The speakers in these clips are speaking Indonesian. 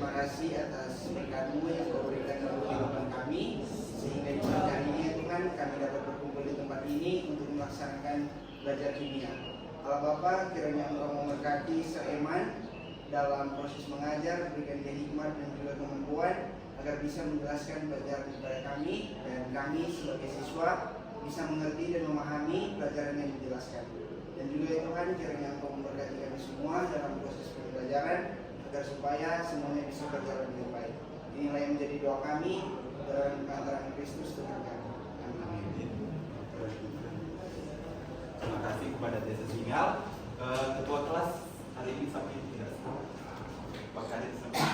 terima kasih atas berkat-Mu yang Kau berikan dalam kehidupan kami, sehingga di pagi hari ini Tuhan kami dapat berkumpul di tempat ini untuk melaksanakan belajar kimia. Allah Bapa, kiranya Engkau memberkati Saiman dalam proses mengajar, berikan dia hikmat dan juga kemampuan agar bisa menjelaskan pelajaran kepada kami, dan kami sebagai siswa bisa mengerti dan memahami pelajaran yang dijelaskan. Dan juga ya Tuhan, kiranya Engkau memberkati kami semua dalam proses pembelajaran agar supaya semuanya bisa berjalan dengan baik. Inilah yang menjadi doa kami dalam pengantaran Kristus Tuhan kami. Amin. Terima kasih kepada Desa Singal. Ketua kelas hari ini sakit tidak semua. Pak Kadir semua.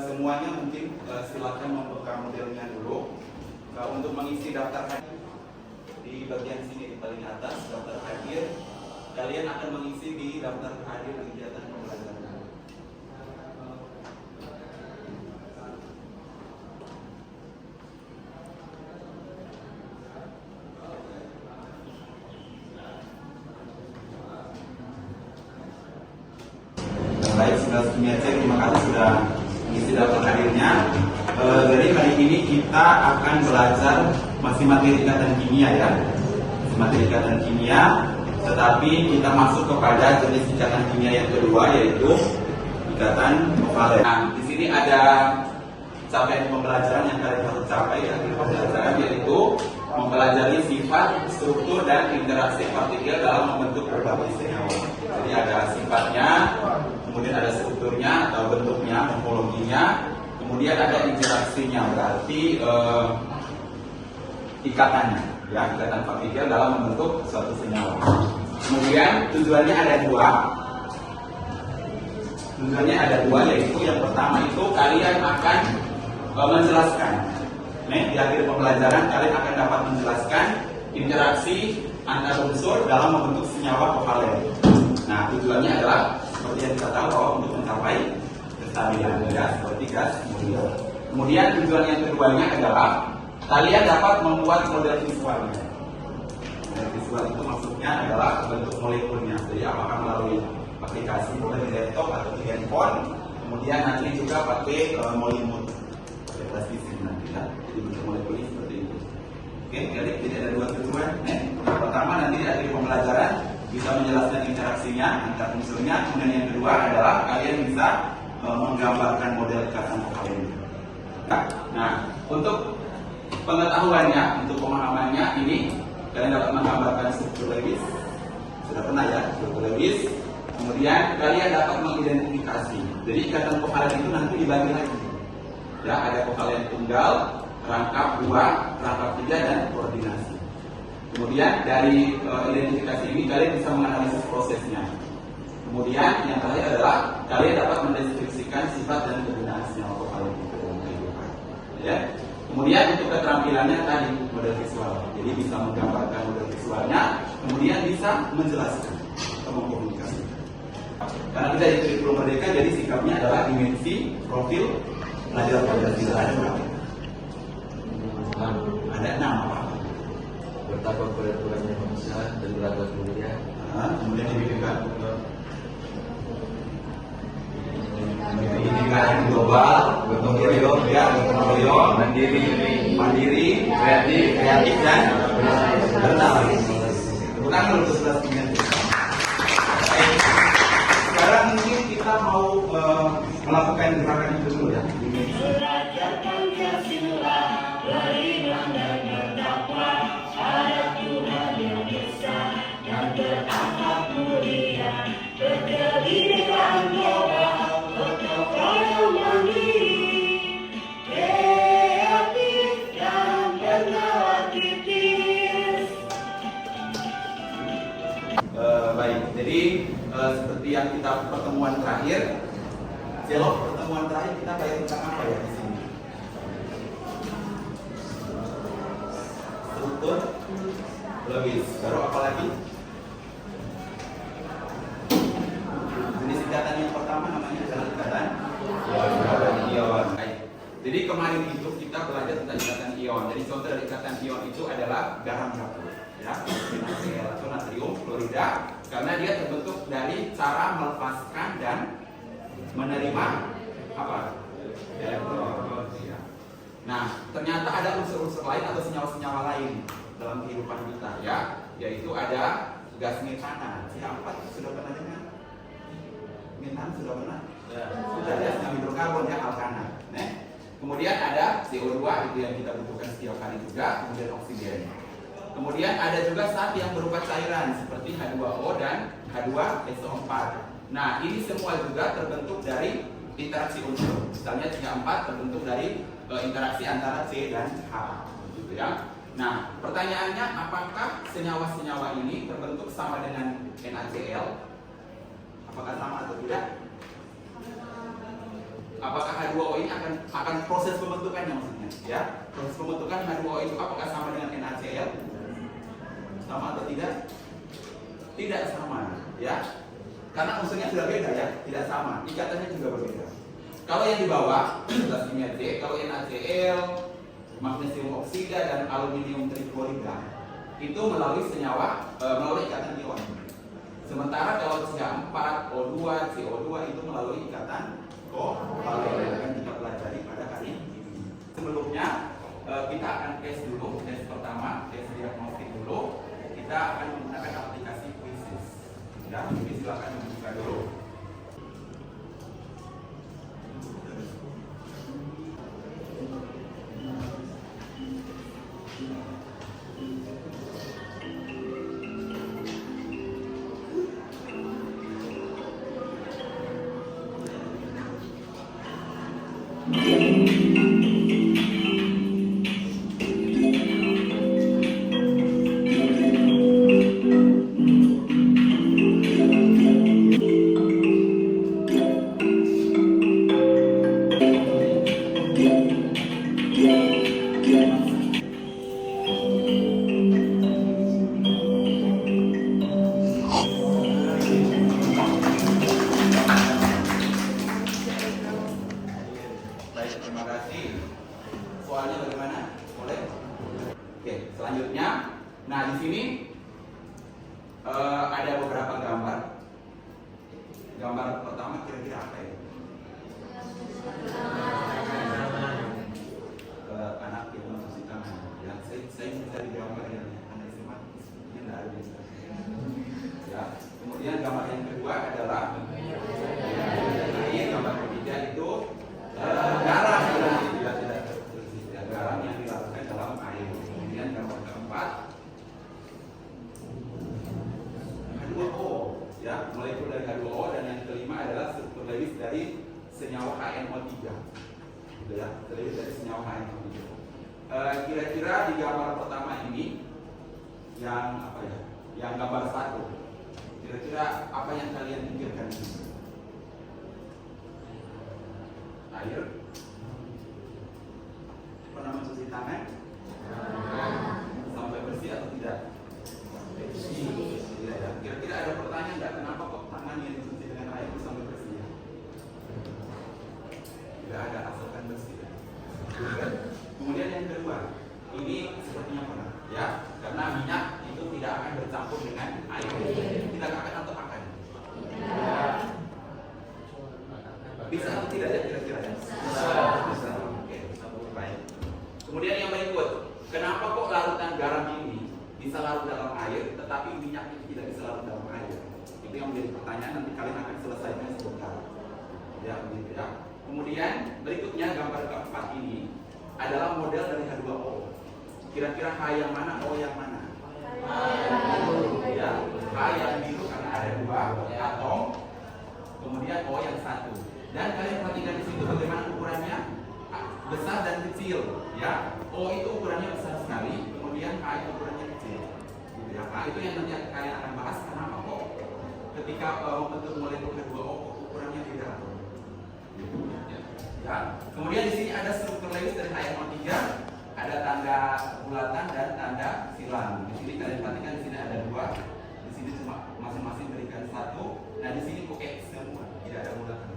Semuanya mungkin silakan membuka modelnya dulu. Untuk mengisi daftar hadir di bagian sini di paling atas daftar hadir, kalian akan mengisi di daftar hadir kegiatan pembelajaran. Baik, sudah kimia cek, terima kasih sudah mengisi daftar hadirnya. Jadi hari ini kita akan belajar masih materi ikatan kimia ya, materi ikatan kimia. Tetapi kita masuk kepada jenis ikatan kimia yang kedua, yaitu ikatan kovalen. Nah, di sini ada capaian pembelajaran yang kalian harus capai ya, di pembelajaran, yaitu mempelajari sifat, struktur dan interaksi partikel dalam membentuk berbagai senyawa. Jadi ada sifatnya, kemudian ada strukturnya atau bentuknya, morfologinya, kemudian ada interaksinya, berarti ikatannya, ya, ikatan partikel dalam membentuk suatu senyawa. Kemudian tujuannya ada dua. Tujuannya ada dua, yaitu yang pertama itu kalian akan menjelaskan. Di akhir pembelajaran kalian akan dapat menjelaskan interaksi antar unsur dalam membentuk senyawa kovalen. Nah, tujuannya adalah seperti yang kita tahu bahwa untuk mencapai kestabilan gas seperti gas mulia. Kemudian tujuan yang keduanya adalah kalian dapat membuat model visualnya. Model visual itu maksudnya adalah bentuk molekulnya. Jadi apakah melalui aplikasi mulai di laptop atau di handphone, kemudian nanti juga pakai molimut, aplikasi nanti ya. Jadi bentuk molekulnya seperti itu. Oke, jadi ada dua tujuan. Yang pertama nanti di akhir pembelajaran bisa menjelaskan interaksinya antar unsurnya. Kemudian yang kedua adalah kalian bisa menggambarkan model ikatan kovalen. Nah, untuk pengetahuannya, untuk pemahamannya ini kalian dapat menggambarkan struktur Lewis. Sudah pernah ya, struktur Lewis. Kemudian kalian dapat mengidentifikasi. Jadi ikatan kovalen itu nanti dibagi lagi. Ya, ada kovalen tunggal, rangkap dua, rangkap tiga, dan koordinasi. Kemudian dari identifikasi ini kalian bisa menganalisis prosesnya. Kemudian yang terakhir adalah kalian dapat mendeskripsikan sifat dan kegunaan senyawa kovalen itu dalam kehidupan. Ya. Kemudian untuk keterampilannya tadi model visual. Jadi bisa menggambarkan model visualnya, kemudian bisa menjelaskan atau mengkomunikasikan. Karena kita di kurikulum merdeka, jadi sikapnya adalah dimensi, profil, pelajaran Pancasila ada berapa? Ada 6 apa? Betapa peraturannya bangsa dan beragam mulia. Kemudian dibikinkan pendidikan global, gotong royong, ya, gotong royong, mandiri, kreatif dan benar. Bukan untuk 11 Sekarang mungkin kita mau melakukan gerakan itu dulu ya. Belajar Pancasila, beriman dan bertakwa pada Tuhan yang Esa dan berakhlak mulia, berkebinekaan global, gotong royong mandiri, kreatif dan bernalar kritis. Baik, jadi seperti yang kita pertemuan terakhir, dialog pertemuan terakhir kita bayar tentang apa ya di sini? Struktur Lewis. Baru apa lagi? Jenis ikatan yang pertama namanya adalah ikatan ion. Baik. Jadi kemarin itu kita belajar tentang ikatan ion. Jadi contoh dari ikatan ion itu adalah garam dapur, ya, atau natrium nukleoida karena dia terbentuk dari cara melepaskan dan menerima apa? Elektron. Ya. Nah, ternyata ada unsur-unsur lain atau senyawa-senyawa lain dalam kehidupan kita, ya, yaitu ada gas metana. CH4 sudah pernah dengar? Metan sudah pernah? Sudah ada senyawa hidrokarbon ya, alkana. Nah, kemudian ada CO2 itu yang kita butuhkan setiap hari juga, kemudian oksigen. Kemudian ada juga zat yang berupa cairan seperti H2O dan H2SO4. Nah, ini semua juga terbentuk dari interaksi unsur. Misalnya CH4 terbentuk dari interaksi antara C dan H, gitu ya. Nah, pertanyaannya, apakah senyawa-senyawa ini terbentuk sama dengan NaCl? Apakah sama atau tidak? Apakah H2O ini akan proses pembentukannya maksudnya? Ya, proses pembentukan H2O itu apakah sama dengan NaCl? Sama atau tidak? Tidak sama, ya. Karena unsurnya sudah beda ya, tidak sama. Ikatannya juga berbeda. Kalau yang di bawah, zat kimia D, kalau NaCl, magnesium oksida dan aluminium triklorida itu melalui senyawa melalui ikatan ion. Sementara kalau CH4, O2, CO2 itu melalui ikatan kovalen yang akan kita pelajari pada hari ini. Sebelumnya kita akan tes dulu, tes pertama, tes diagnostik dulu. Kita akan menggunakan aplikasi Quizzes. Ya, jadi silakan membuka dulu. Baik, terima kasih. Soalnya bagaimana? Boleh? Oke, selanjutnya. Nah, di sini ada beberapa gambar. Gambar pertama kira-kira apa ya? Anak yang mencuci tangan. Ya, saya mencari gambar yang anak SMA ini tidak ada. Ya, kemudian gambar yang kedua adalah gambar ketiga itu garam garam yang dilakukan dalam air. Kemudian gambar keempat H2O, ya, molekul dari H2O, dan yang kelima adalah struktur Lewis dari senyawa HNO3, gitu ya, Lewis dari senyawa HNO3. Kira-kira di gambar pertama ini yang apa ya? Yang gambar satu, kira-kira apa yang kalian pikirkan? Air? Pernah mencuci tangan? Sampai bersih atau tidak? Bersih. Tidak ya. Kira-kira ada pertanyaan nggak, kenapa kok tangan yang dicuci dengan air itu sampai bersih? Ya? Tidak ada, asalkan bersih. Kemudian yang kedua, ini sepertinya pernah, ya, karena minyak itu tidak akan bercampur dengan air. Tidak akan atau akan? Bisa atau tidak ya kira-kira? Bisa. Oke, baik. Kemudian yang berikut, kenapa kok larutan garam ini bisa larut dalam air, tetapi minyak itu tidak bisa larut dalam air? Itu yang menjadi pertanyaan, nanti kalian akan selesaikan sebentar. Ya, begitu ya. Kemudian berikutnya gambar keempat ini adalah model dari H2O. Kira-kira H yang mana, O yang mana? Ya, H yang biru karena ada dua atom, kemudian O yang satu. Dan kalian perhatikan di situ bagaimana ukurannya, besar dan kecil, ya. O itu ukurannya besar sekali, kemudian H itu ukurannya kecil. Gitu ya. Nah, itu yang nanti kalian akan bahas kenapa kok ketika membentuk molekul H2O ukurannya beda. Ya. Kemudian di sini ada struktur Lewis dari HNO3, ada tanda bulatan dan tanda silang. Di sini kalian perhatikan di sini ada dua, di sini cuma masing-masing berikan satu. Nah, di sini kok semua tidak ada bulatan.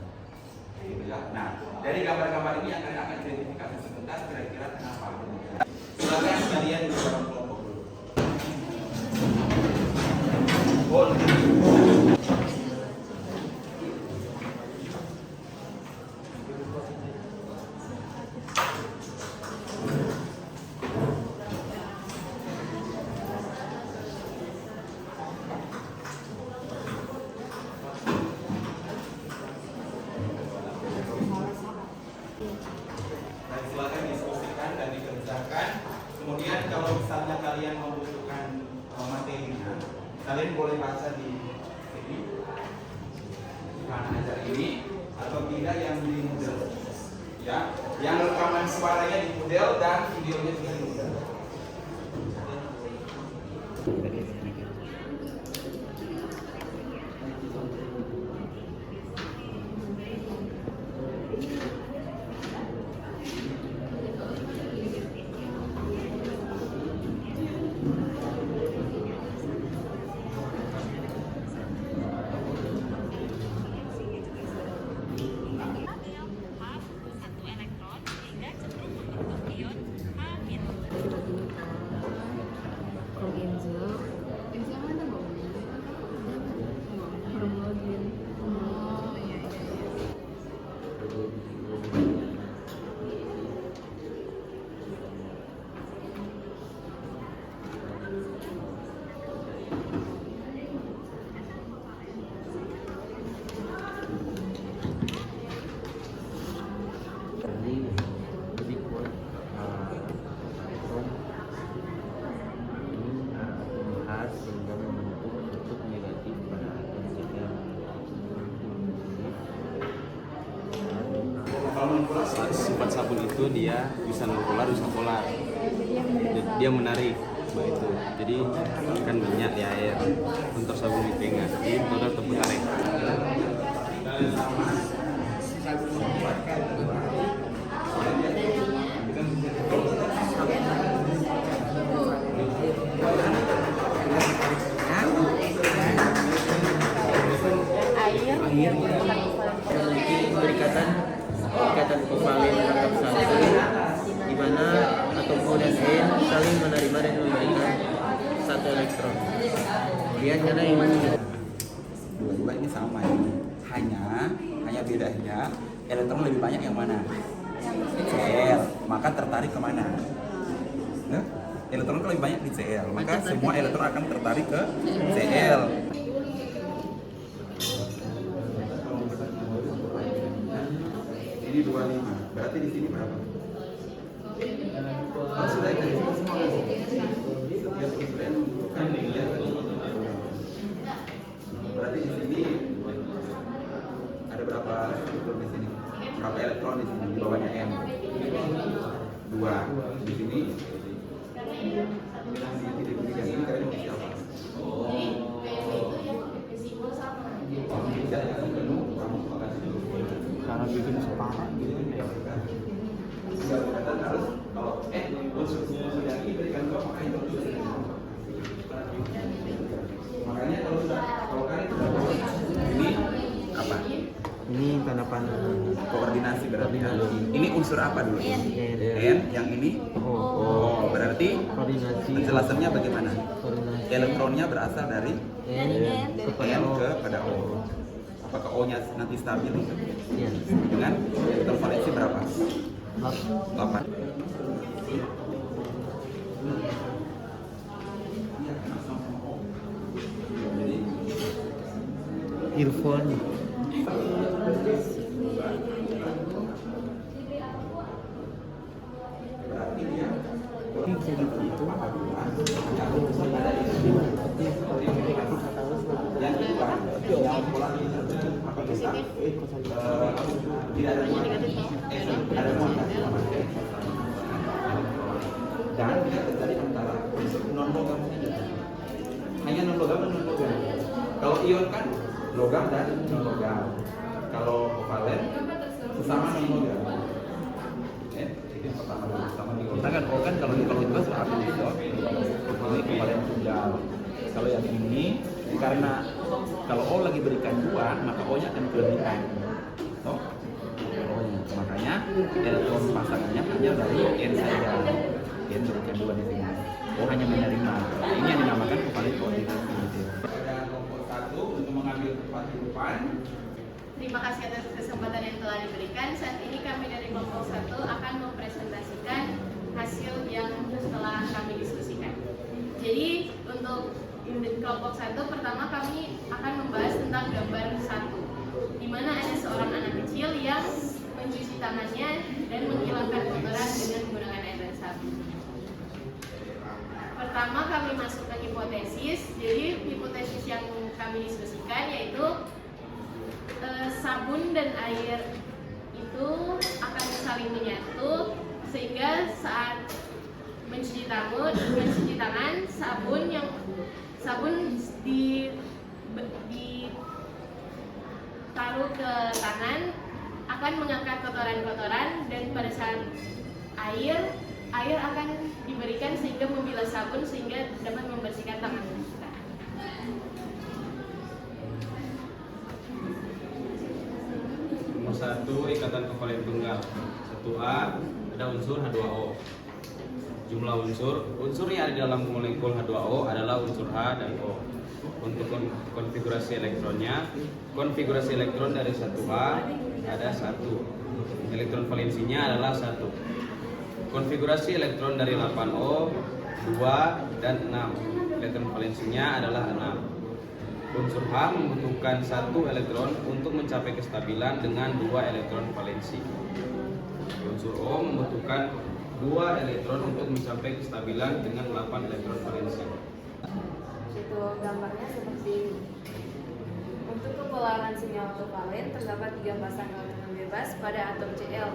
Gitu ya. Nah, dari gambar-gambar ini yang kalian akan identifikasi sebentar kira-kira kenapa. Silakan kalian di dalam kelompok dulu. kumpul. Dan silakan diskusikan dan dikerjakan. Kemudian kalau misalnya kalian membutuhkan materinya, kalian boleh baca di sini, di mana aja ini, atau tidak yang di Moodle. Ya, yang rekaman suaranya di Moodle dan videonya juga di Moodle. Satu elektron sehingga cenderung membentuk ion H-. Jadi lebih kuat elektron ini membahas sehingga membentuk kutub negatif pada atom CL. Sifat sabun itu dia bisa nonpolar, bisa polar. Dia menarik, itu. Jadi kan minyak di air untuk sabun di tengah. Jadi total tertarik. Air memiliki ikatan kovalen terhadap satu, di mana atom O dan N saling menerima dan memberikan satu elektron. Kemudian karena ini Dua-dua ini sama ini. Hanya bedanya elektron lebih banyak yang mana? Cl, maka tertarik kemana? Nah, elektron lebih banyak di Cl, maka semua elektron akan tertarik ke Cl. Ini 25, berarti di sini berapa? Oh, sudah itu semua. Setiap elektron kan dilihat. Berarti di sini ada berapa elektron di sini? Berapa elektron di sini? Di bawahnya M. 2. Di sini. Ini kalian mau siapa? Tidak yang penuh, kamu akan cara bikin separah gitu ya. harus kalau unsur yang ini berikan ke maka itu makanya kalau kalian sudah tahu ini apa? Ini tanda panah Koordinasi berarti ya. Ini unsur apa dulu? N. Yang ini O. Berarti koordinasi penjelasannya bagaimana? koordinasi Elektronnya berasal dari N kepada N O. kepada O. Apakah O-nya nanti stabil Ya. dengan elektron valensi berapa? 8. Earphone. Ini bisa gitu. Yang kedua, yang pola apa bisa? Tidak ada muatan. Ada muatan. Dan tidak terjadi antara non logam hanya non logam dan non logam. Kalau ion kan logam dan non logam. Kalau kovalen sesama non logam. Itu yang pertama dulu, sama di kita kan O kan kalau itu seperti itu. Ini kovalen tunggal. Kalau yang ini karena kalau O lagi berikan 2 maka O nya akan kelebihan. Toh? Makanya elektron pasangannya hanya dari N saja. N berikan 2 di sini. O hanya menerima. Ini yang dinamakan kovalen koordinasi. Ada kelompok di depan. Terima kasih atas kesempatan yang telah diberikan. Saat ini kami dari kelompok 1 akan mempresentasikan hasil yang telah kami diskusikan. Jadi untuk kelompok 1 pertama kami akan membahas tentang gambar 1, di mana ada seorang anak kecil yang mencuci tangannya dan menghilangkan kotoran dengan menggunakan air dan sabun. Pertama kami masuk ke hipotesis. Jadi hipotesis yang kami diskusikan yaitu sabun dan air itu akan saling menyatu sehingga saat mencuci tangan sabun ditaruh ke tangan akan mengangkat kotoran-kotoran, dan pada saat air akan diberikan sehingga membilas sabun sehingga dapat membersihkan tangan kita. Nomor 1, ikatan kovalen tunggal. 1A ada unsur H2O. Jumlah unsur yang ada di dalam molekul H2O adalah unsur H dan O. Untuk konfigurasi elektronnya, konfigurasi elektron dari 1A ada 1. Elektron valensinya adalah 1. Konfigurasi elektron dari 8O, 2 dan 6. Elektron valensinya adalah 6. Unsur H membutuhkan 1 elektron untuk mencapai kestabilan dengan 2 elektron valensi. Unsur O membutuhkan 2 elektron untuk mencapai kestabilan dengan 8 elektron valensi. Itu gambarnya seperti ini. Untuk kepolaran senyawa kovalen terdapat 3 pasang elektron bebas pada atom Cl,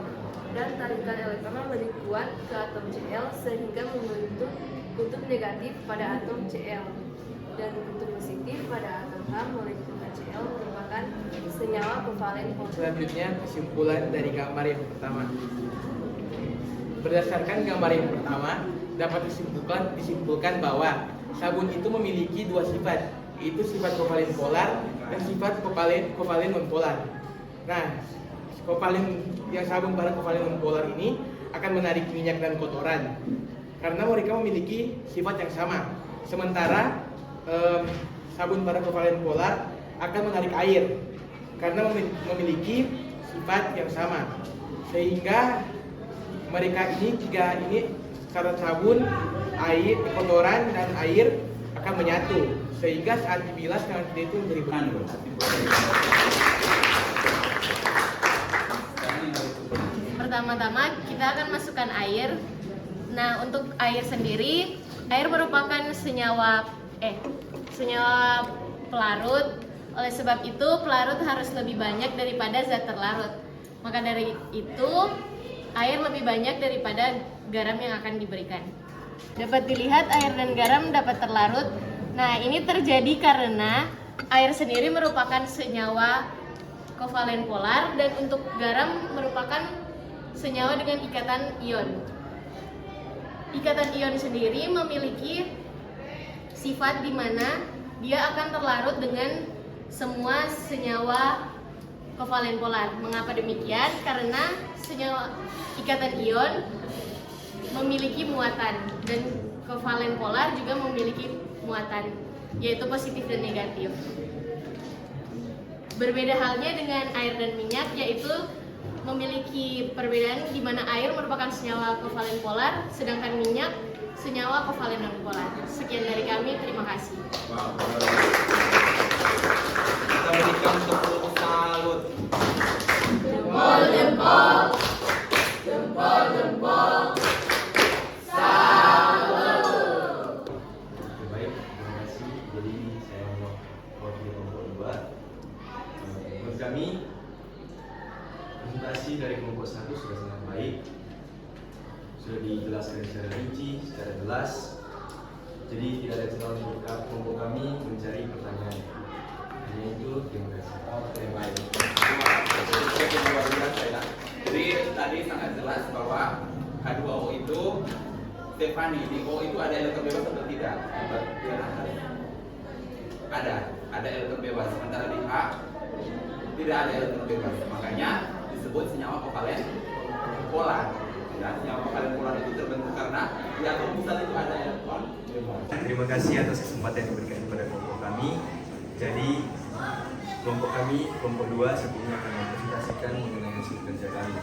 dan tarikan elektron lebih kuat ke atom Cl sehingga membentuk kutub negatif pada atom Cl, dan kutub positif pada atom H. Molekul HCl merupakan senyawa kovalen. Selanjutnya kesimpulan dari gambar yang pertama. Berdasarkan gambar yang pertama, dapat disimpulkan bahwa sabun itu memiliki 2 sifat, yaitu sifat kovalen polar dan sifat kovalen nonpolar. Nah, sabun para kovalen nonpolar ini akan menarik minyak dan kotoran karena mereka memiliki sifat yang sama. Sementara sabun para kovalen polar akan menarik air karena memiliki sifat yang sama. Sehingga mereka ini syarat sabun, air, kotoran dan air akan menyatu sehingga saat dibilas tangan kita itu menjadi bersih. Pertama-tama kita akan masukkan air. Nah, untuk air sendiri, air merupakan senyawa pelarut. Oleh sebab itu, pelarut harus lebih banyak daripada zat terlarut. Maka dari itu, air lebih banyak daripada garam yang akan diberikan. Dapat dilihat air dan garam dapat terlarut. Nah, ini terjadi karena air sendiri merupakan senyawa kovalen polar dan untuk garam merupakan senyawa dengan ikatan ion. Ikatan ion sendiri memiliki sifat di mana dia akan terlarut dengan semua senyawa kovalen polar. Mengapa demikian? Karena senyawa ikatan ion memiliki muatan dan kovalen polar juga memiliki muatan, yaitu positif dan negatif. Berbeda halnya dengan air dan minyak, yaitu memiliki perbedaan di mana air merupakan senyawa kovalen polar, sedangkan minyak senyawa kovalen non-polar. Sekian dari kami, terima kasih. Kita berikan tepuk salut. Jempol, jempol, jempol, jempol. Salut. Baik, terima kasih. Jadi saya mewakili kelompok 2. Menurut kami presentasi dari kelompok 1 sudah sangat baik, sudah dijelaskan secara rinci, secara jelas. Jadi tidak ada celah untuk kelompok kami mencari pertanyaan. Hanya itu, terima kasih. Oke, baik. Jadi tadi sangat jelas bahwa H2O itu Stefani, di O itu ada elektron bebas atau tidak? Ada elektron bebas. Sementara di H tidak ada elektron bebas. Makanya disebut senyawa kovalen polar. Ya, senyawa kovalen polar itu terbentuk karena di atom misal itu ada elektron bebas. Terima kasih atas kesempatan yang diberikan kepada kelompok kami. Jadi Kelompok kami, kelompok 2, sebelumnya akan mempresentasikan mengenai hasil kerja kami.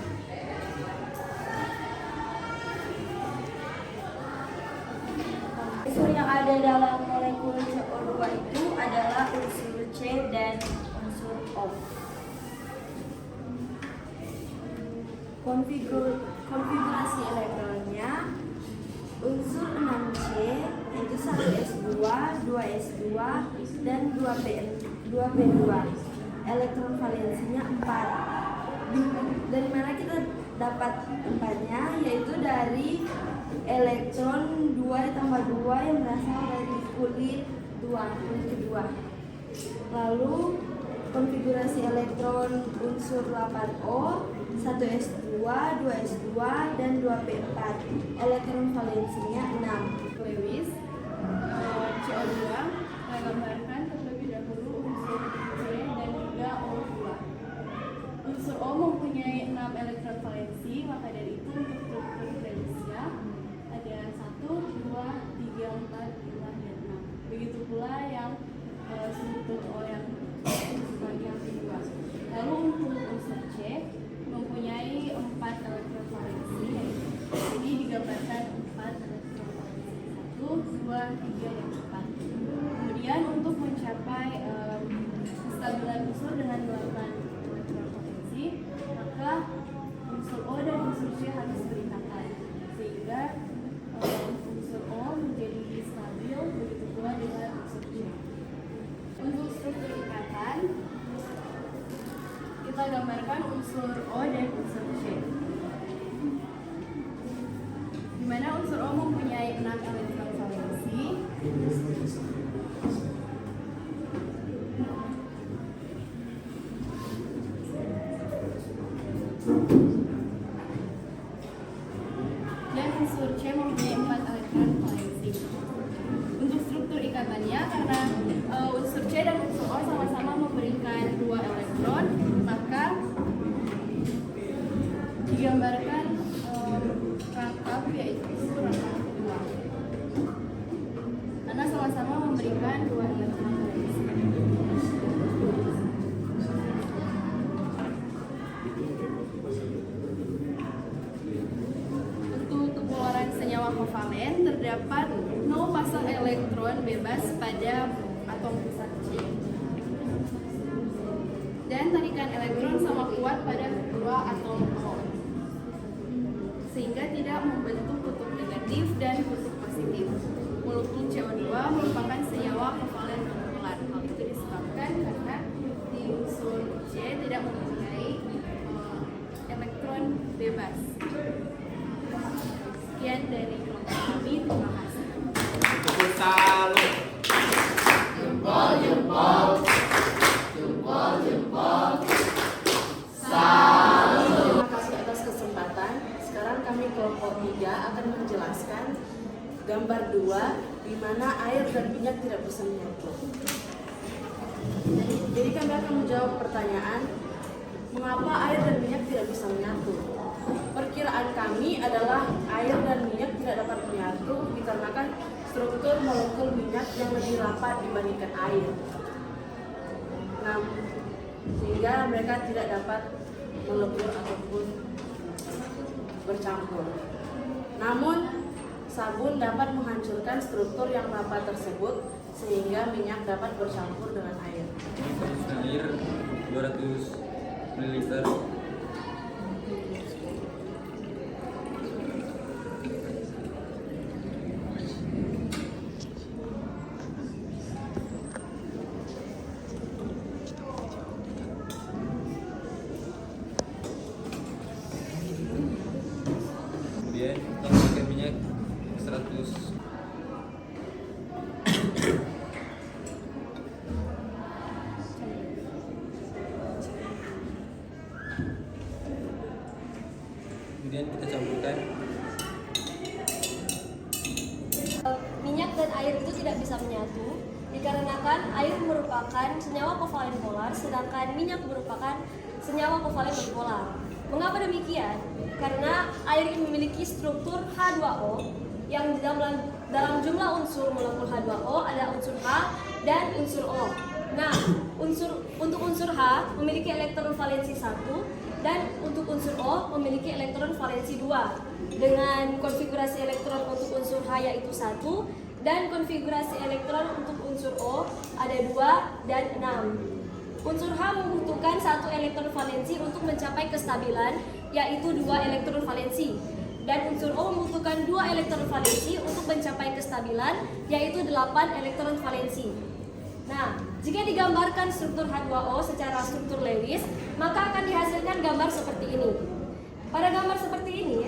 Unsur yang ada dalam molekul CO2 itu adalah unsur C dan unsur O. Konfigurasi elektronnya, unsur 6C yaitu 1s2, 2s2, dan 2p2. Elektron valensinya 4. Dari mana kita dapat 4-nya? Yaitu dari elektron 2 ditambah 2 yang berasal dari kulit kedua. Lalu konfigurasi elektron unsur 8O, 1s2, 2s2, dan 2p4. Elektron valensinya 6. Lewis, CO2 kita gambarkan terlebih dahulu unsur C dan juga O2. Unsur O mempunyai 6 elektron valensi, maka dari itu untuk struktur Lewisia ada 1, 2, 3, 4, 5, dan 6. Begitu pula yang struktur O yang kedua. Lalu untuk unsur C mempunyai 4 elektron valensi, yaitu ini digambarkan 4 elektron valensi, 1, 2, 3, dan 4. Kemudian untuk mencapai kestabilan unsur dengan 8 elektron valensi, maka unsur O dan unsur C harus berikatan sehingga unsur O menjadi stabil, begitu pula dengan unsur C. Untuk struktur ikatan, kita gambarkan unsur O dan unsur C, di mana unsur O mempunyai 6 elektron valensi. Dan unsur C mempunyai 4 elektron valensi. Untuk struktur ikatannya, karena unsur C dan unsur O sama-sama memberikan 2 elektron, maka digambarkan rangkap, yaitu rangkap kedua, karena sama-sama memberikan 2 elektron valensi. Untuk kepolaran senyawa kovalen terdapat 0 pasang elektron bebas pada atom pusat C, dan tarikan elektron sama kuat pada kedua atom O, sehingga tidak membentuk kutub negatif dan kutub positif. Molekul CO2 merupakan senyawa kovalen monopolar. Hal itu disebabkan karena di unsur C tidak mempunyai elektron bebas. Sekian dari kelompok kami, terima kasih. Tepuk salut. Terima kasih atas kesempatan. Sekarang kami kelompok 3 akan menjelaskan gambar 2 di mana air dan minyak tidak bisa menyatu. Jadi kami akan menjawab pertanyaan, mengapa air dan minyak tidak bisa menyatu? Perkiraan kami adalah air dan minyak tidak dapat menyatu dikarenakan struktur molekul minyak yang lebih rapat dibandingkan air. Nah, sehingga mereka tidak dapat melebur ataupun bercampur. Namun, sabun dapat menghancurkan struktur yang rapat tersebut sehingga minyak dapat bercampur dengan air. Air 200 ml. Kemudian kita pakai minyak 100. Kemudian kita campurkan. Minyak dan air itu tidak bisa menyatu dikarenakan air merupakan senyawa kovalen polar, sedangkan minyak merupakan senyawa kovalen bipolar. Mengapa demikian? Karena air ini memiliki struktur H2O yang dalam jumlah unsur molekul H2O ada unsur H dan unsur O. Nah, untuk unsur H memiliki elektron valensi 1 dan untuk unsur O memiliki elektron valensi 2 dengan konfigurasi elektron untuk unsur H yaitu 1 dan konfigurasi elektron untuk unsur O ada 2 dan 6. Unsur H membutuhkan 1 elektron valensi untuk mencapai kestabilan yaitu 2 elektron valensi dan unsur O membutuhkan 2 elektron valensi untuk mencapai kestabilan yaitu 8 elektron valensi. Nah, jika digambarkan struktur H2O secara struktur Lewis, maka akan dihasilkan gambar seperti ini. Pada gambar seperti ini,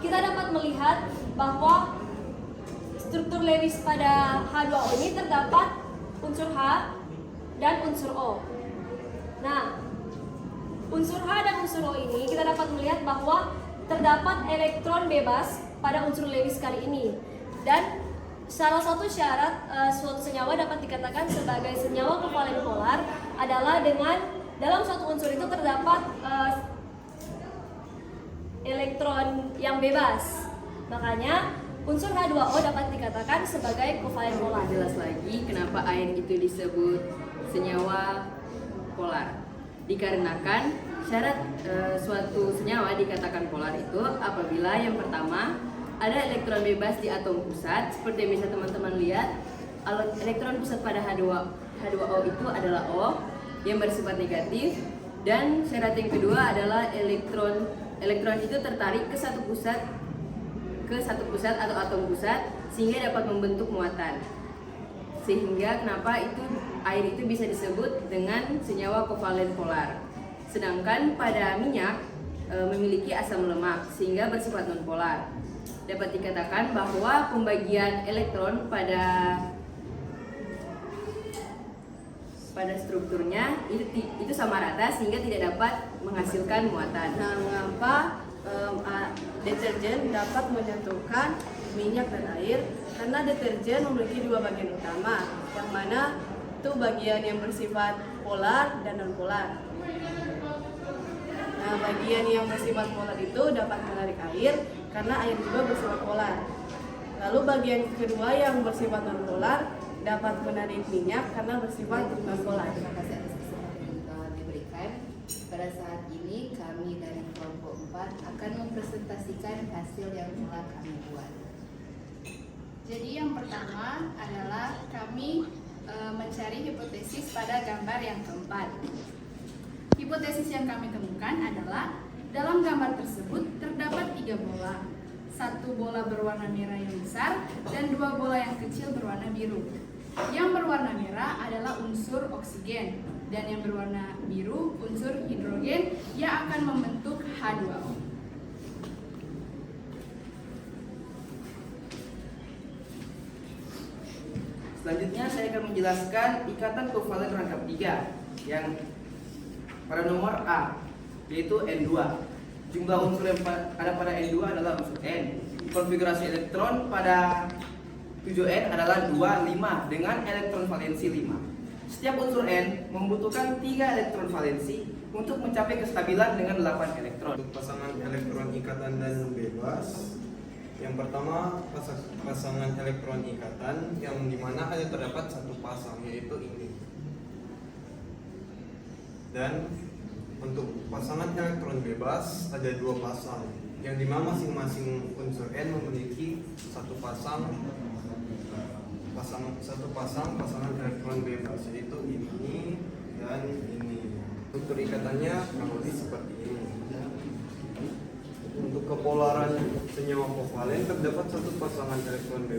kita dapat melihat bahwa struktur Lewis pada H2O ini terdapat unsur H dan unsur O. Nah, unsur H dan unsur O ini kita dapat melihat bahwa terdapat elektron bebas pada unsur Lewis kali ini. Dan salah satu syarat suatu senyawa dapat dikatakan sebagai senyawa kovalen polar adalah dengan dalam suatu unsur itu terdapat elektron yang bebas. Makanya unsur H2O dapat dikatakan sebagai kovalen polar. Jelas lagi kenapa air itu disebut senyawa polar. Dikarenakan syarat suatu senyawa dikatakan polar itu apabila yang pertama ada elektron bebas di atom pusat, seperti yang bisa teman-teman lihat. Elektron pusat pada H2O itu adalah O yang bersifat negatif, dan syarat yang kedua adalah elektron itu tertarik ke satu pusat atau atom pusat sehingga dapat membentuk muatan. Sehingga kenapa air itu bisa disebut dengan senyawa kovalen polar. Sedangkan pada minyak memiliki asam lemak sehingga bersifat nonpolar. Dapat dikatakan bahwa pembagian elektron pada strukturnya itu sama rata sehingga tidak dapat menghasilkan muatan. Nah, mengapa deterjen dapat menyatukan minyak dan air? Karena deterjen memiliki 2 bagian utama, yang mana itu bagian yang bersifat polar dan non-polar. Nah, bagian yang bersifat polar itu dapat menarik air karena air juga bersifat polar. Lalu bagian kedua yang bersifat non-polar dapat menarik minyak karena bersifat non-polar. Terima kasih atas kesempatan yang telah diberikan. Pada saat ini kami dari kelompok 4 akan mempresentasikan hasil yang telah kami buat. Jadi yang pertama adalah kami mencari hipotesis pada gambar yang keempat. Hipotesis yang kami temukan adalah dalam gambar tersebut terdapat 3 bola. 1 bola berwarna merah yang besar dan 2 bola yang kecil berwarna biru. Yang berwarna merah adalah unsur oksigen dan yang berwarna biru unsur hidrogen yang akan membentuk H2O. Selanjutnya saya akan menjelaskan ikatan kovalen rangkap 3 yang pada nomor A, yaitu N2. Jumlah unsur yang ada pada N2 adalah unsur N. Konfigurasi elektron pada 7N adalah 2, 5 dengan elektron valensi 5. Setiap unsur N membutuhkan 3 elektron valensi untuk mencapai kestabilan dengan 8 elektron. Untuk pasangan elektron ikatan dan bebas, yang pertama pasangan elektron ikatan yang dimana hanya terdapat 1 pasang, yaitu ini. Dan untuk pasangan elektron bebas ada 2 pasang, yang dimana masing-masing unsur N memiliki 1 pasang pasangan elektron bebas, yaitu ini dan ini. Struktur ikatannya kurang lebih seperti ini. Untuk kepolaran senyawa kovalen terdapat 1 pasangan elektron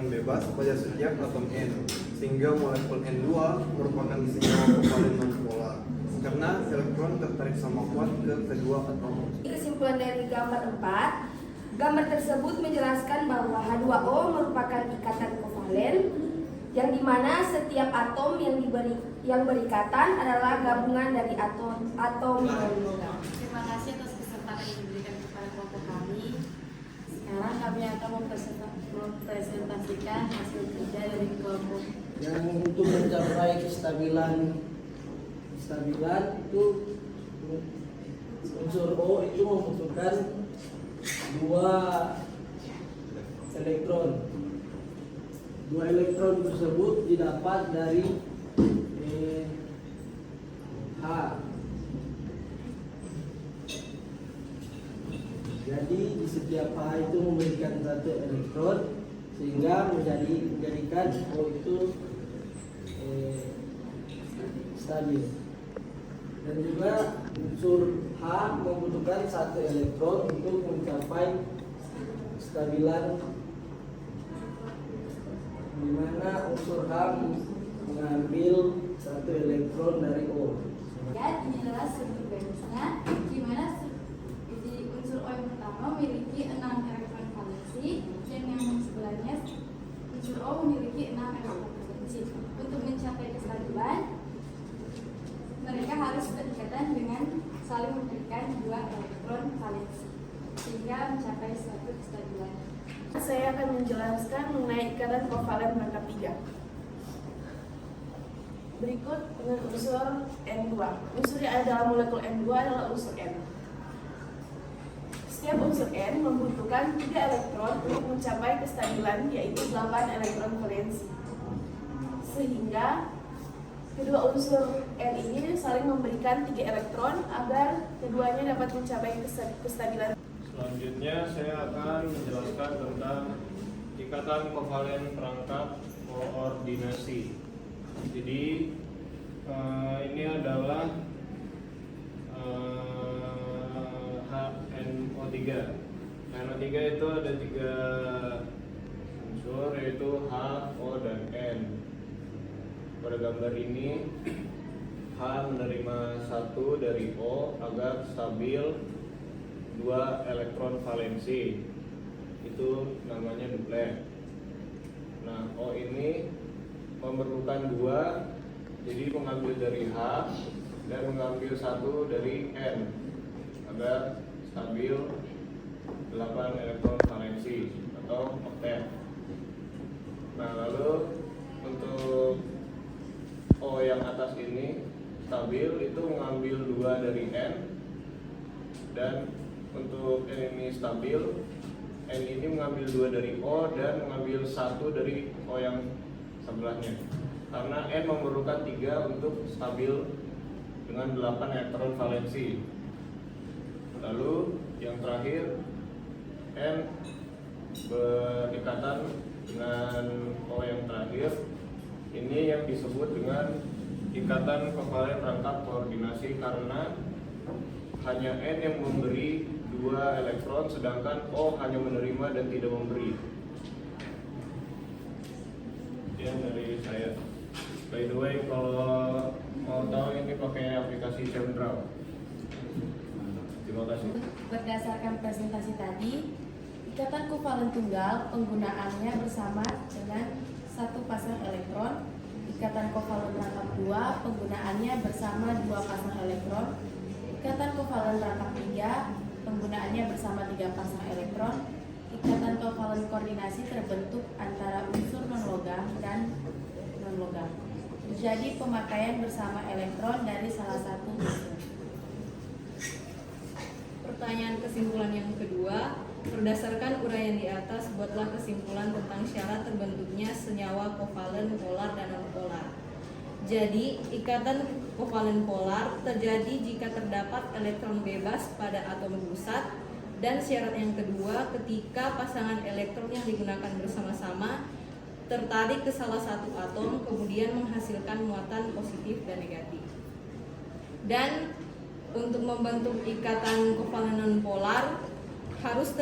bebas pada setiap atom N, sehingga molekul N2 merupakan senyawa kovalen nonpolar karena elektron tertarik sama kuat ke kedua atom. Kesimpulan dari gambar 4, gambar tersebut menjelaskan bahwa H2O merupakan ikatan kovalen yang dimana setiap atom yang berikatan adalah gabungan dari atom non-logam. Terima kasih atas kesempatan yang diberikan kepada kelompok kami. Sekarang kami akan mempresentasikan hasil kerja dari kelompok. Yang untuk mencapai kestabilan itu unsur O itu membutuhkan 2 elektron dua elektron tersebut didapat dari H. Jadi di setiap H itu memberikan satu elektron sehingga menjadikan O itu stabil. Dan juga unsur H membutuhkan satu elektron untuk mencapai kestabilan, di mana unsur H mengambil satu elektron dari O. Ya, ini adalah struktur garisnya, di mana unsur O yang pertama memiliki 6 elektron valensi dan yang sebelahnya unsur O memiliki 6 elektron valensi. Untuk mencapai kestabilan, mereka harus berdekatan dengan saling memberikan 2 elektron valensi sehingga mencapai suatu kestabilan. Saya akan menjelaskan mengenai ikatan kovalen rangkap 3. Berikut dengan unsur N2. Unsur yang ada dalam molekul N2 adalah unsur N. Setiap unsur N membutuhkan 3 elektron untuk mencapai kestabilan, yaitu 8 elektron valensi. Sehingga kedua unsur N ini saling memberikan 3 elektron agar keduanya dapat mencapai kestabilan. Selanjutnya saya akan menjelaskan tentang ikatan kovalen perangkap koordinasi. Jadi ini adalah HNO3. HNO3 itu ada 3 unsur, yaitu H, O, dan N. Pada gambar ini H menerima 1 dari O agar stabil 2 elektron valensi, itu namanya duplet. Nah, O ini memerlukan 2, jadi mengambil dari H dan mengambil 1 dari N agar stabil 8 elektron valensi atau oktet. Nah, lalu untuk O yang atas ini stabil, itu mengambil 2 dari N, dan untuk N ini stabil, N ini mengambil 2 dari O dan mengambil 1 dari O yang sebelahnya. Karena N memerlukan 3 untuk stabil dengan 8 elektron valensi. Lalu yang terakhir, N berikatan dengan O yang terakhir. Ini yang disebut dengan ikatan kovalen rangkap koordinasi, karena hanya N yang memberi 2 elektron, sedangkan O hanya menerima dan tidak memberi. Sekian dari saya. By the way, kalau mau tahu ini pakai aplikasi Chandra. Terima kasih. Berdasarkan presentasi tadi, ikatan kovalen tunggal penggunaannya bersama dengan 1 pasang elektron. Ikatan kovalen rangkap 2 penggunaannya bersama 2 pasang elektron. Ikatan kovalen rangkap 3 penggunaannya bersama 3 pasang elektron. Ikatan kovalen koordinasi terbentuk antara unsur non-logam dan non-logam. Jadi pemakaian bersama elektron dari salah satu unsur. Pertanyaan kesimpulan yang kedua, berdasarkan uraian di atas, buatlah kesimpulan tentang syarat terbentuknya senyawa kovalen polar dan non-polar. Jadi, ikatan kovalen polar terjadi jika terdapat elektron bebas pada atom pusat, dan syarat yang kedua, ketika pasangan elektron yang digunakan bersama-sama tertarik ke salah satu atom, kemudian menghasilkan muatan positif dan negatif. Dan untuk membentuk ikatan kovalen non-polar harus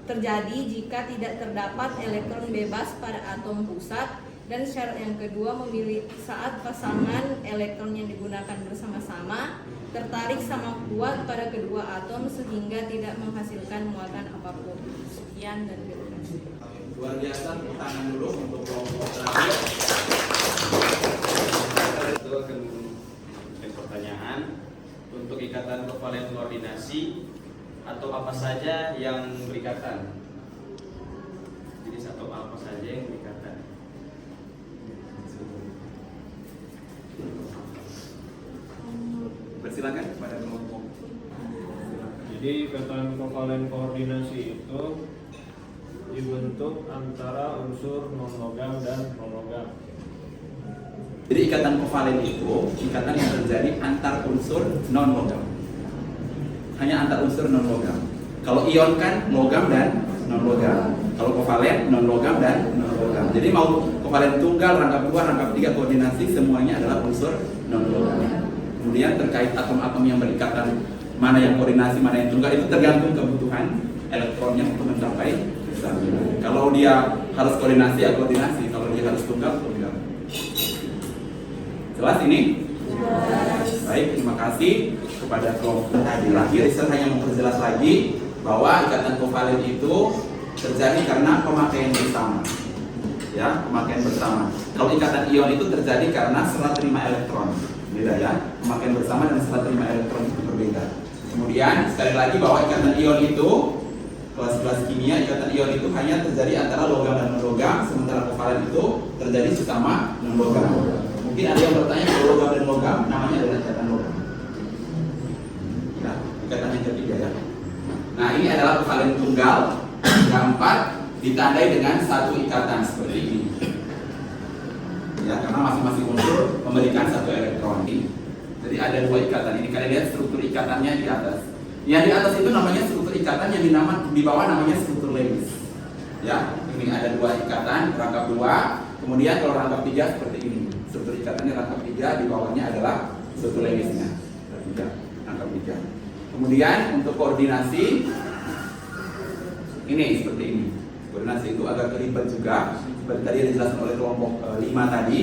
terjadi jika tidak terdapat elektron bebas pada atom pusat, dan syarat yang kedua memilih saat pasangan elektron yang digunakan bersama-sama tertarik sama kuat pada kedua atom sehingga tidak menghasilkan muatan apapun. Sekian dan terima kasih. Luar biasa, tepuk tangan dulu untuk kelompok terakhir. Itu akan pertanyaan untuk ikatan kovalen koordinasi atau apa saja yang berikatan. Jadi satu apa saja yang berikatan. Persilakan kepada kelompok. Jadi ikatan kovalen koordinasi itu dibentuk antara unsur non-logam dan non-logam. Jadi ikatan kovalen itu ikatan yang terjadi antar unsur non-logam. Hanya antar unsur non-logam. Kalau ion kan logam dan non-logam. Kalau kovalen non-logam dan non-logam. Jadi mau kovalen tunggal, rangkap 2, rangkap 3 koordinasi semuanya adalah unsur non-logam. Kemudian terkait atom-atom yang berikatan, mana yang koordinasi, mana yang tunggal, itu tergantung kebutuhan elektronnya untuk mencapai kesatuan. Kalau dia harus koordinasi ya koordinasi, kalau dia harus tunggal tunggal. Jelas ini? Baik, terima kasih kepada kelompok tadi. Saya hanya memperjelas lagi bahwa ikatan kovalen itu terjadi karena pemakaian bersama. Ya, pemakaian bersama. Kalau ikatan ion itu terjadi karena serah terima elektron. Beda ya, pemakaian bersama dan serah terima elektron itu berbeda. Kemudian sekali lagi bahwa ikatan ion itu kelas-kelas kimia, ikatan ion itu hanya terjadi antara logam dan non-logam, sementara kovalen itu terjadi sesama non-logam. Mungkin ada yang bertanya kalau logam dan logam namanya adalah ikatan logam. Ya, ikatan yang ketiga ya. Nah, ini adalah kovalen tunggal. Yang keempat ditandai dengan satu ikatan seperti ini. Ya, karena masing-masing unsur memberikan satu elektron. Jadi ada 2 ikatan. Ini kalian lihat struktur ikatannya di atas. Yang di atas itu namanya struktur ikatan, yang di bawah namanya struktur Lewis. Ya, ini ada 2 ikatan, rangkap 2. Kemudian kalau rangkap 3 seperti ini. Struktur ikatannya rangkap 3, di bawahnya adalah struktur Lewisnya. Rangkap 3. Kemudian untuk koordinasi ini seperti ini. Koordinasi itu agak ribet juga. Seperti tadi yang dijelaskan oleh kelompok 5 tadi.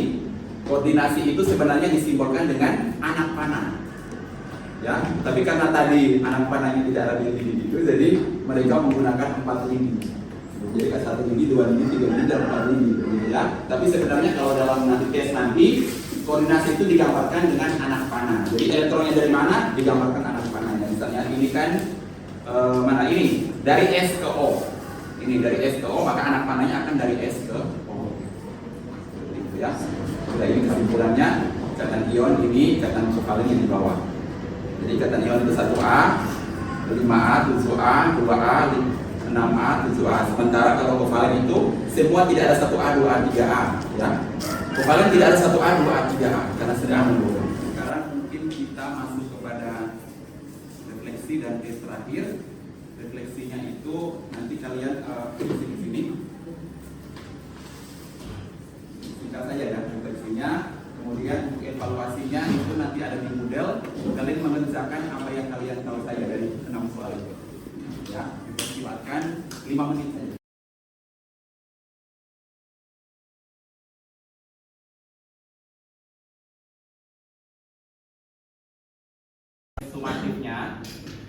Koordinasi itu sebenarnya disimbolkan dengan anak panah. Ya, tapi karena tadi anak panahnya tidak ada di lini itu, jadi mereka menggunakan 4 lini. Jadi 1 lini, 2 lini, 3 lini, dan 4 lini, gitu ya. Tapi sebenarnya kalau dalam nanti tes nanti, koordinasi itu digambarkan dengan anak panah. Jadi elektronnya dari mana? Digambarkan anak panahnya. Misalnya ini kan mana ini? Dari S ke O. Ini dari S ke O, maka anak panahnya akan dari S ke O. Seperti itu ya. Jadi ini kesimpulannya, ikatan ion ini ikatan kovalen yang di bawah. Jadi ikatan ion itu 1A, 5A, 7A, 2A, 6A, 7A. Sementara kalau kovalen itu semua tidak ada 1A, 2A, 3A ya. Kovalen tidak ada 1A, 2A, 3A karena sedang menurun. Sekarang mungkin kita masuk kepada refleksi dan tes terakhir. Refleksinya itu nanti kalian di sini. Singkat saja ya refleksinya. Kemudian untuk evaluasinya itu nanti ada di model. Kalian mengerjakan apa yang kalian tahu saja dari 6 soal itu. Ya, silakan 5 menit saja. Sumatifnya,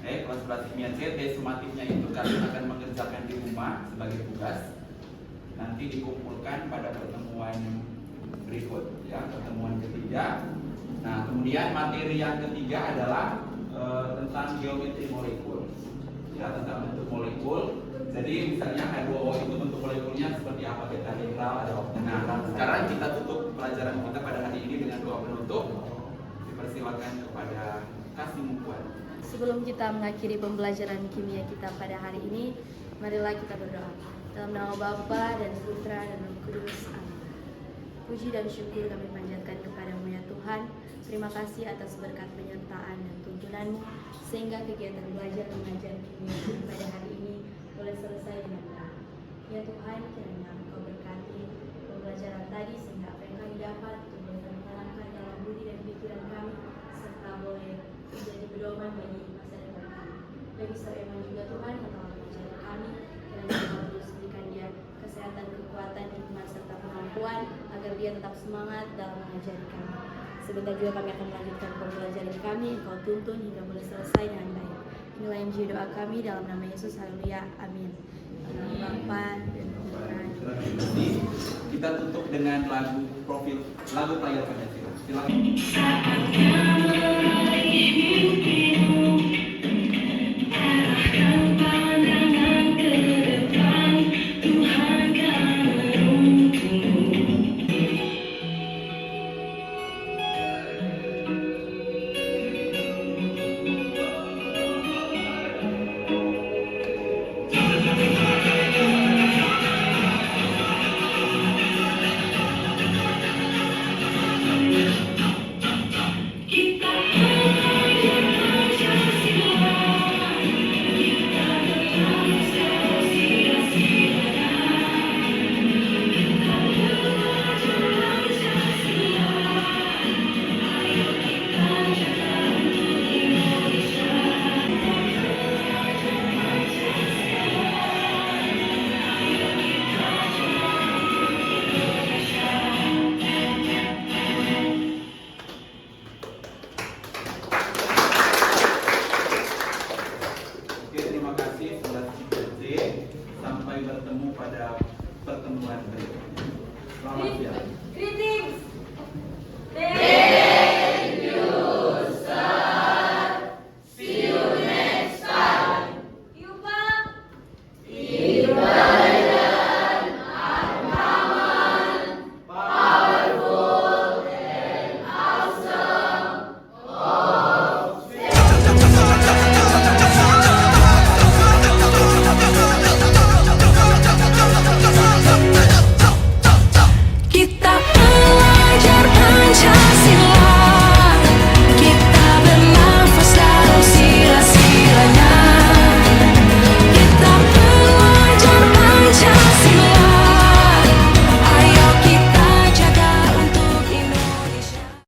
kelas kimia C, sumatifnya itu kalian akan mengerjakan di rumah sebagai tugas. Nanti dikumpulkan pada pertemuan berikut, ya, pertemuan ketiga. Nah, kemudian materi yang ketiga adalah tentang geometri molekul, ya, tentang bentuk molekul. Jadi misalnya H2O itu bentuk molekulnya seperti apa, tetrahedral, ada oktan. Nah, sekarang kita tutup pelajaran kita pada hari ini dengan doa penutup. Dipersilakan kepada Kasih Mukuan. Sebelum kita mengakhiri pembelajaran kimia kita pada hari ini, marilah kita berdoa. Dalam nama Bapa dan Putra dan Roh Kudus. Amin. Puji dan syukur kami panjatkan kepadamu ya Tuhan. Terima kasih atas berkat penyertaan dan tuntunanmu, sehingga kegiatan belajar mengajar kimia pada hari ini boleh selesai dengan baik. Ya Tuhan, kiranya Engkau berkati pembelajaran tadi, sehingga apa yang kami dapat boleh kami tanamkan dalam budi dan pikiran kami, serta boleh menjadi pedoman bagi masa depan kami. Bagi Sareman juga Tuhan, yang telah mengajar kami, kiranya Engkau terus berikan dia kesehatan, kekuatan, hikmat, serta kemampuan, agar dia tetap semangat dalam mengajari kami. Sebentar juga kami akan melanjutkan pembelajaran kami, Engkau tuntun hingga boleh selesai dengan baik. Inilah yang menjadi doa kami dalam nama Yesus, haleluya, amin. Bapa dan Putra. Kita tutup dengan lagu profil, lagu pelajar Pancasila. Silakan. Muhammad Fiat.